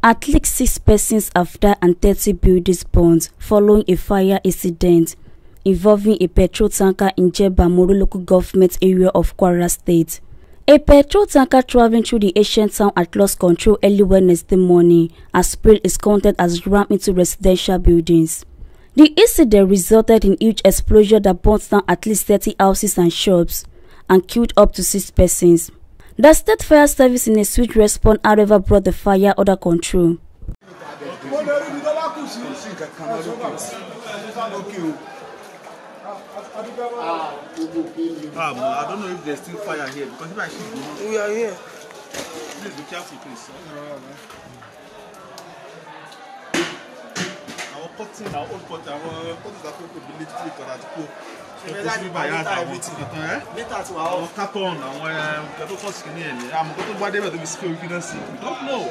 At least 6 persons have died and 30 buildings burned following a fire incident involving a petrol tanker in Jebba local government area of Kwara State. A petrol tanker traveling through the ancient town had lost control early Wednesday morning as spill is counted as rammed into residential buildings. The incident resulted in huge explosion that burnt down at least 30 houses and shops and killed up to 6 persons. The state fire service in a swift response however brought the fire under control. I don't know if there's still fire here because if I should, we are here. Please be careful, please. Our cutting, our old cutting, our cutting that people believe to go at school. Our carton, our cattle skinny, I'm going to whatever the skill you don't see. We don't know.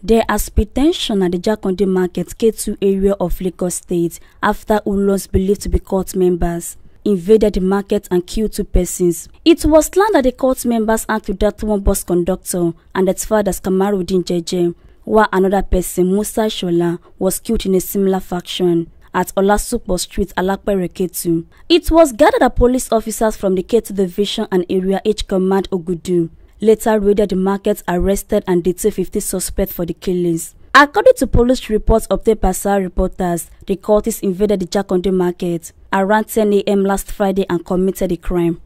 There has been tension at the Jakande Market K2 area of Lagos State after Ulons believed to be cult members invaded the market and killed 2 persons. It was learned that the cult members acted with one bus conductor and its father Kamarudin Jeje, while another person, Musa Shola, was killed in a similar faction at Olasupo Street, Alapere K2. It was gathered that police officers from the K2 Division and Area H Command Ogudu later raided the market, arrested and detained 50 suspects for the killings. According to police reports obtained by SAR reporters, the cultists invaded the Jakande Market around 10 a.m. last Friday and committed the crime.